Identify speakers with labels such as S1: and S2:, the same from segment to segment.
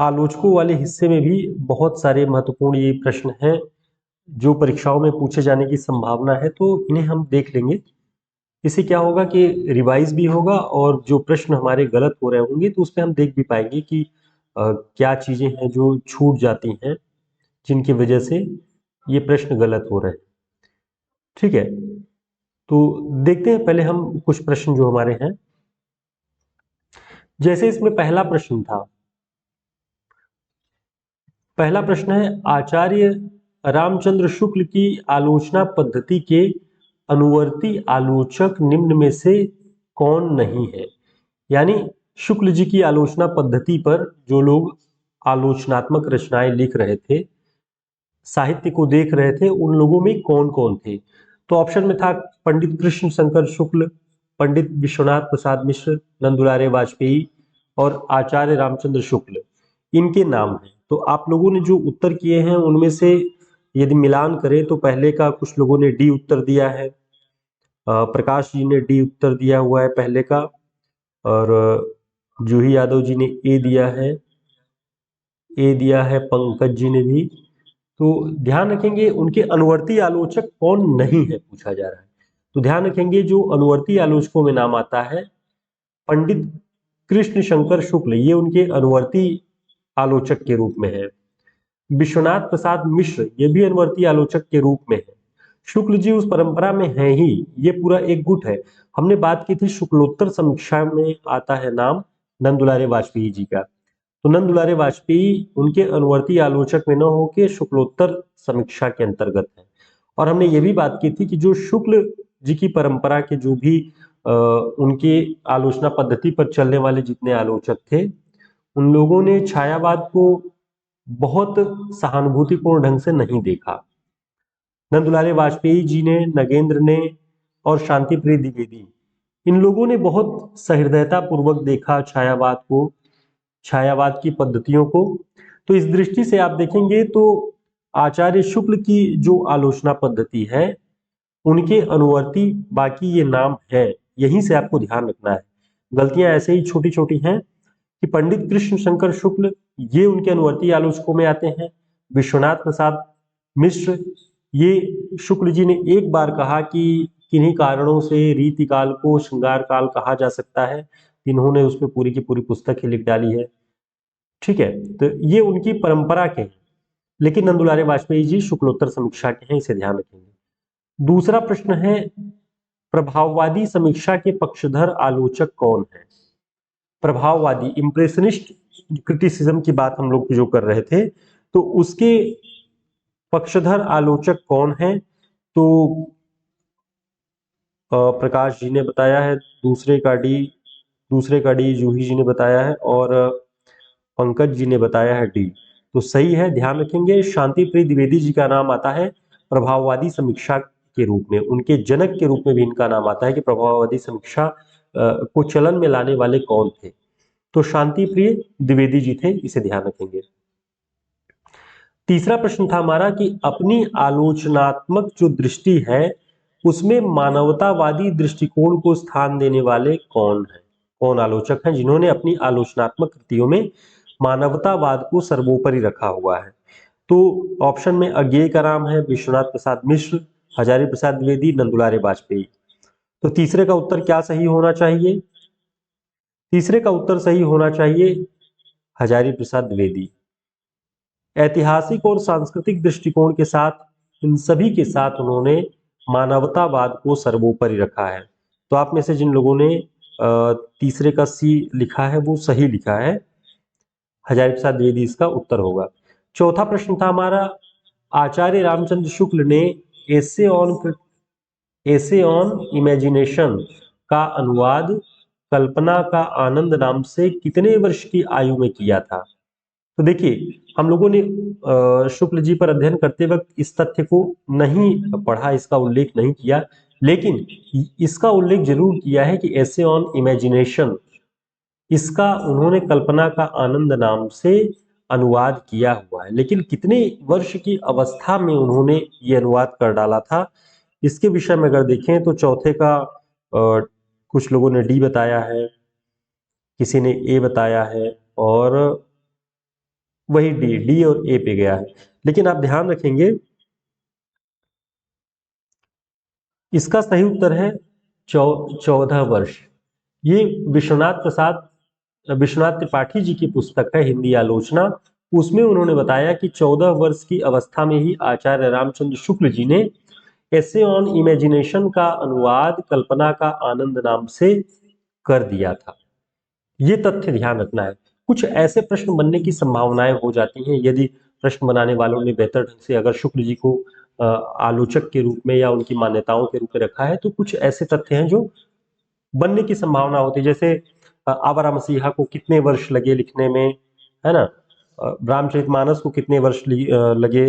S1: आलोचकों वाले हिस्से में भी बहुत सारे महत्वपूर्ण ये प्रश्न हैं जो परीक्षाओं में पूछे जाने की संभावना है, तो इन्हें हम देख लेंगे। इससे क्या होगा कि रिवाइज भी होगा और जो प्रश्न हमारे गलत हो रहे होंगे तो उसमें हम देख भी पाएंगे कि क्या चीजें हैं जो छूट जाती हैं जिनकी वजह से ये प्रश्न गलत हो रहे हैं। ठीक है, तो देखते हैं पहले हम कुछ प्रश्न जो हमारे हैं। जैसे इसमें पहला प्रश्न था, पहला प्रश्न है आचार्य रामचंद्र शुक्ल की आलोचना पद्धति के अनुवर्ती आलोचक निम्न में से कौन नहीं है। यानी शुक्ल जी की आलोचना पद्धति पर जो लोग आलोचनात्मक रचनाएं लिख रहे थे, साहित्य को देख रहे थे, उन लोगों में कौन कौन थे। तो ऑप्शन में था पंडित कृष्ण शंकर शुक्ल, पंडित विश्वनाथ प्रसाद मिश्र, नंदुलारे वाजपेयी और आचार्य रामचंद्र शुक्ल, इनके नाम हैं। तो आप लोगों ने जो उत्तर किए हैं उनमें से यदि मिलान करें तो पहले का कुछ लोगों ने डी उत्तर दिया है, प्रकाश जी ने डी उत्तर दिया हुआ है पहले का, और जूही यादव जी ने ए दिया है, ए दिया है पंकज जी ने भी। तो ध्यान रखेंगे उनके अनुवर्ती आलोचक कौन नहीं है पूछा जा रहा है। तो ध्यान रखेंगे जो अनुवर्ती आलोचकों में नाम आता है पंडित कृष्ण शंकर शुक्ल, ये उनके अनुवर्ती आलोचक के रूप में है। विश्वनाथ प्रसाद मिश्र ये भी अनुवर्ती आलोचक के रूप में है। शुक्ल जी उस परंपरा में है ही, ये पूरा एक गुट है। हमने बात की थी शुक्लोत्तर समीक्षा में आता है नाम नंदुलारे वाजपेयी जी का, तो नंदुलारे वाजपेयी उनके अनुवर्ती आलोचक में न होकर शुक्लोत्तर समीक्षा के अंतर्गत है। और हमने ये भी बात की थी कि जो शुक्ल जी की परंपरा के जो भी उनके आलोचना पद्धति पर चलने वाले जितने आलोचक थे, उन लोगों ने छायावाद को बहुत सहानुभूतिपूर्ण ढंग से नहीं देखा। नंदुलारे वाजपेयी जी ने, नगेंद्र ने और शांति प्रिय द्विवेदी, इन लोगों ने बहुत सहृदयता पूर्वक देखा छायावाद को, छायावाद की पद्धतियों को। तो इस दृष्टि से आप देखेंगे तो आचार्य शुक्ल की जो आलोचना पद्धति है उनके अनुवर्ती बाकी ये नाम है, यहीं से आपको ध्यान रखना है। गलतियां ऐसे ही छोटी छोटी हैं कि पंडित कृष्ण शंकर शुक्ल ये उनके अनुवर्ती आलोचकों में आते हैं। विश्वनाथ प्रसाद मिश्र, ये शुक्ल जी ने एक बार कहा कि किन्हीं कारणों से रीतिकाल को श्रृंगार काल कहा जा सकता है, इन्होंने उसमें पूरी की पूरी पुस्तक ही लिख डाली है। ठीक है, तो ये उनकी परंपरा के हैं, लेकिन नंदुलारे वाजपेयी जी शुक्लोत्तर समीक्षा के हैं, इसे ध्यान रखेंगे। दूसरा प्रश्न है प्रभाववादी समीक्षा के पक्षधर आलोचक कौन है। प्रभाववादी इंप्रेशनिस्ट क्रिटिसिज्म की बात हम लोग जो कर रहे थे, तो उसके पक्षधर आलोचक कौन है। तो प्रकाश जी ने बताया है, दूसरे का डी जूही जी ने बताया है और पंकज जी ने बताया है डी। तो सही है, ध्यान रखेंगे शांति प्रिय द्विवेदी जी का नाम आता है प्रभाववादी समीक्षा के रूप में, उनके जनक के रूप में भी इनका नाम आता है कि प्रभाववादी समीक्षा को चलन में लाने वाले कौन थे। तो शांति प्रिय द्विवेदी जी थे, इसे ध्यान रखेंगे। तीसरा प्रश्न था हमारा कि अपनी आलोचनात्मक जो दृष्टि है उसमें मानवतावादी दृष्टिकोण को स्थान देने वाले कौन है, कौन आलोचक हैं जिन्होंने अपनी आलोचनात्मक कृतियों में मानवतावाद को सर्वोपरि रखा हुआ है। तो ऑप्शन में अज्ञेय का नाम है विश्वनाथ प्रसाद मिश्र, हजारी प्रसाद द्विवेदी, नंदुलारे वाजपेयी। तो तीसरे का उत्तर क्या सही होना चाहिए। तीसरे का उत्तर सही होना चाहिए हजारी प्रसाद द्विवेदी। ऐतिहासिक और सांस्कृतिक दृष्टिकोण के साथ इन सभी के साथ उन्होंने मानवतावाद को सर्वोपरि रखा है। तो आप में से जिन लोगों ने तीसरे का सी लिखा है वो सही लिखा है, हजारी प्रसाद द्विवेदी इसका उत्तर होगा। चौथा प्रश्न था हमारा आचार्य रामचंद्र शुक्ल ने एसे ऑन इमेजिनेशन का अनुवाद कल्पना का आनंद नाम से कितने वर्ष की आयु में किया था। तो देखिए हम लोगों ने शुक्ल जी पर अध्ययन करते वक्त इस तथ्य को नहीं पढ़ा, इसका उल्लेख नहीं किया, लेकिन इसका उल्लेख जरूर किया है कि एसे ऑन इमेजिनेशन, इसका उन्होंने कल्पना का आनंद नाम से अनुवाद किया हुआ है। लेकिन कितने वर्ष की अवस्था में उन्होंने ये अनुवाद कर डाला था, इसके विषय में अगर देखें तो चौथे का कुछ लोगों ने डी बताया है, किसी ने ए बताया है और वही डी डी और ए पे गया है। लेकिन आप ध्यान रखेंगे इसका सही उत्तर है 14 वर्ष। ये विश्वनाथ त्रिपाठी जी की पुस्तक है हिंदी आलोचना। उसमें उन्होंने बताया कि 14 वर्ष की अवस्था में ही आचार्य रामचंद्र शुक्ल जी ने एसे ऑन इमेजिनेशन का अनुवाद कल्पना का आनंद नाम से कर दिया था। ये तथ्य ध्यान रखना है। कुछ ऐसे प्रश्न बनने की संभावनाएं हो जाती हैं यदि प्रश्न बनाने वालों ने बेहतर ढंग से अगर शुक्ल जी को आलोचक के रूप में या उनकी मान्यताओं के रूप में रखा है, तो कुछ ऐसे तथ्य हैं जो बनने की संभावना होती है। जैसे आवारा मसीहा को कितने वर्ष लगे लिखने में, है ना, रामचरितमानस को कितने वर्ष लगे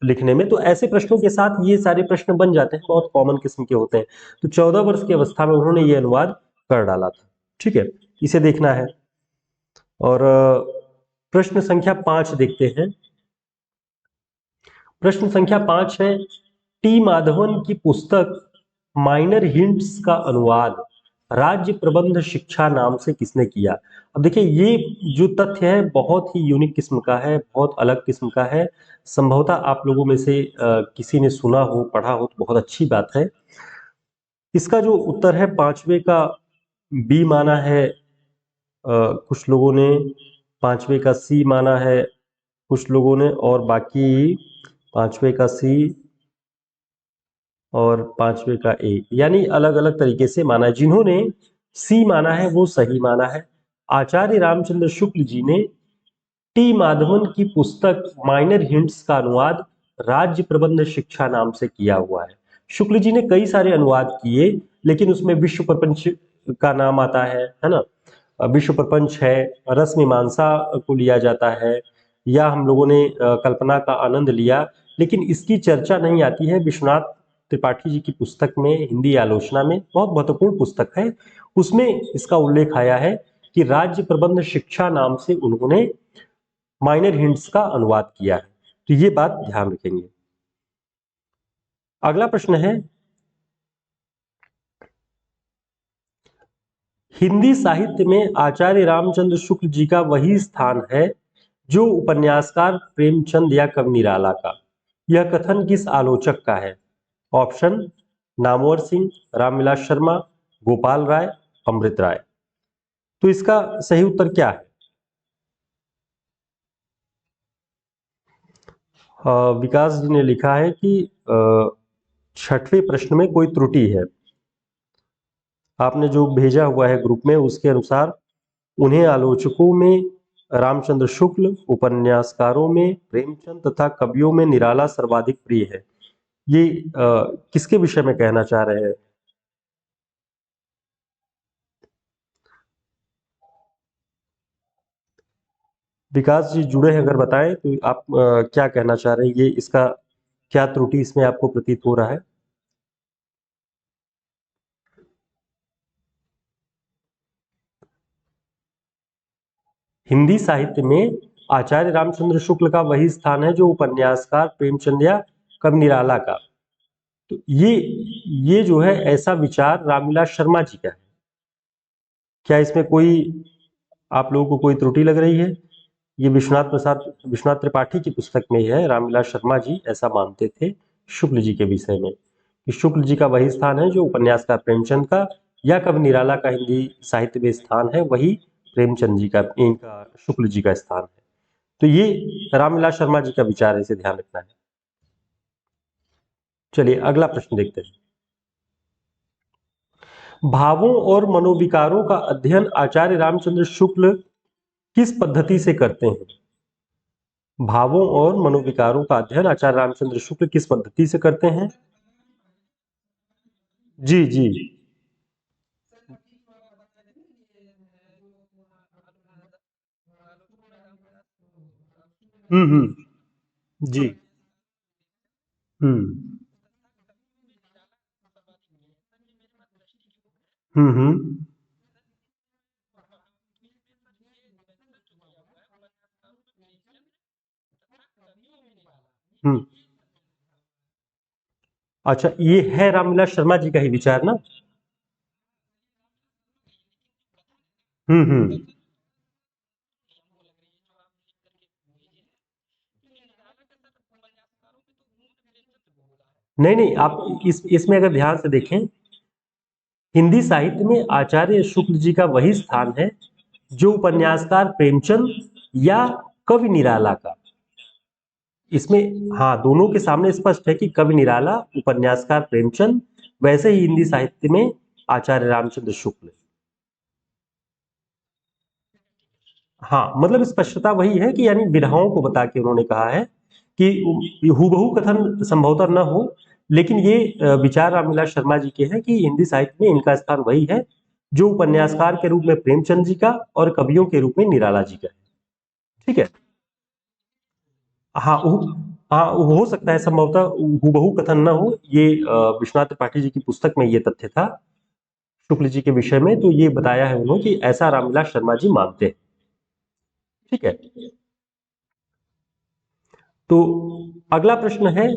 S1: लिखने में। तो ऐसे प्रश्नों के साथ ये सारे प्रश्न बन जाते हैं, बहुत कॉमन किस्म के होते हैं। तो 14 वर्ष की अवस्था में उन्होंने ये अनुवाद कर डाला था। ठीक है, इसे देखना है। और प्रश्न संख्या 5 देखते हैं। प्रश्न संख्या 5 है, टी माधवन की पुस्तक माइनर हिंट्स का अनुवाद राज्य प्रबंध शिक्षा नाम से किसने किया। अब देखिए ये जो तथ्य है बहुत ही यूनिक किस्म का है, बहुत अलग किस्म का है। संभवतः आप लोगों में से किसी ने सुना हो, पढ़ा हो, तो बहुत अच्छी बात है। इसका जो उत्तर है 5वें का बी माना है, कुछ लोगों ने 5वें का सी माना है, कुछ लोगों ने, और बाकी 5वें का सी और 5वें का ए, यानी अलग अलग तरीके से माना है। जिन्होंने सी माना है वो सही माना है। आचार्य रामचंद्र शुक्ल जी ने टी माधवन की पुस्तक माइनर हिंट्स का अनुवाद राज्य प्रबंध शिक्षा नाम से किया हुआ है। शुक्ल जी ने कई सारे अनुवाद किए, लेकिन उसमें विश्व प्रपंच का नाम आता है ना, विश्व प्रपंच है, रस मीमांसा को लिया जाता है, या हम लोगों ने कल्पना का आनंद लिया, लेकिन इसकी चर्चा नहीं आती है विश्वनाथ त्रिपाठी जी की पुस्तक में, हिंदी आलोचना में, बहुत महत्वपूर्ण पुस्तक है। उसमें इसका उल्लेख आया है कि राज्य प्रबंध शिक्षा नाम से उन्होंने माइनर हिंट्स का अनुवाद किया है। तो ये बात ध्यान रखेंगे। अगला प्रश्न है, हिंदी साहित्य में आचार्य रामचंद्र शुक्ल जी का वही स्थान है जो उपन्यासकार प्रेमचंद या कवि निराला का। यह कथन किस आलोचक का है। ऑप्शन, नामवर सिंह, रामविलास शर्मा, गोपाल राय, अमृत राय। तो इसका सही उत्तर क्या है। विकास जी ने लिखा है कि 6वें प्रश्न में कोई त्रुटि है। आपने जो भेजा हुआ है ग्रुप में उसके अनुसार उन्हें आलोचकों में रामचंद्र शुक्ल, उपन्यासकारों में प्रेमचंद तथा कवियों में निराला सर्वाधिक प्रिय है। ये किसके विषय में कहना चाह रहे हैं। विकास जी जुड़े हैं, अगर बताएं तो आप क्या कहना चाह रहे हैं, ये इसका क्या त्रुटि इसमें आपको प्रतीत हो रहा है। हिंदी साहित्य में आचार्य रामचंद्र शुक्ल का वही स्थान है जो उपन्यासकार प्रेमचंद या कवि निराला का। तो ये जो है ऐसा विचार रामविलास शर्मा जी का है। क्या इसमें कोई आप लोगों को कोई त्रुटि लग रही है। ये विश्वनाथ त्रिपाठी की पुस्तक में है। रामविलास शर्मा जी ऐसा मानते थे शुक्ल जी के विषय में कि शुक्ल जी का वही स्थान है जो उपन्यासकार प्रेमचंद का या कवि निराला का हिंदी साहित्य में स्थान है, वही प्रेमचंद जी का, इनका शुक्ल जी का स्थान है। तो ये रामविलास शर्मा जी का विचार है, इसे ध्यान रखना है। चलिए अगला प्रश्न देखते हैं। भावों और मनोविकारों का अध्ययन आचार्य रामचंद्र शुक्ल किस पद्धति से करते हैं। भावों और मनोविकारों का अध्ययन आचार्य रामचंद्र शुक्ल किस पद्धति से करते हैं। जी जी। जी। हम्म हम्म। हम्म। अच्छा, ये है रामविलास शर्मा जी का ही विचार ना। हम्म। नहीं नहीं, आप इसमें अगर ध्यान से देखें, हिंदी साहित्य में आचार्य शुक्ल जी का वही स्थान है जो उपन्यासकार प्रेमचंद या कवि निराला का। इसमें हाँ, दोनों के सामने स्पष्ट है कि कवि निराला, उपन्यासकार प्रेमचंद, वैसे ही हिंदी साहित्य में आचार्य रामचंद्र शुक्ल। हाँ, मतलब स्पष्टता वही है कि यानी विधाओं को बता के उन्होंने कहा है कि हूबहू कथन संभवतः न हो, लेकिन ये विचार रामविलास शर्मा जी के हैं कि हिंदी साहित्य में इनका स्थान वही है जो उपन्यासकार के रूप में प्रेमचंद जी का और कवियों के रूप में निराला जी का है। ठीक है। हाँ हाँ, हो सकता है संभवतः हूबहू कथन न हो, ये विश्वनाथ त्रिपाठी जी की पुस्तक में ये तथ्य था शुक्ल जी के विषय में, तो ये बताया है उन्होंने कि ऐसा रामविलास शर्मा जी मानते हैं। ठीक है। तो अगला प्रश्न है,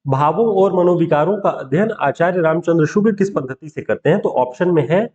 S1: भावों और मनोविकारों का अध्ययन आचार्य रामचंद्र शुक्ल किस पद्धति से करते हैं? तो ऑप्शन में है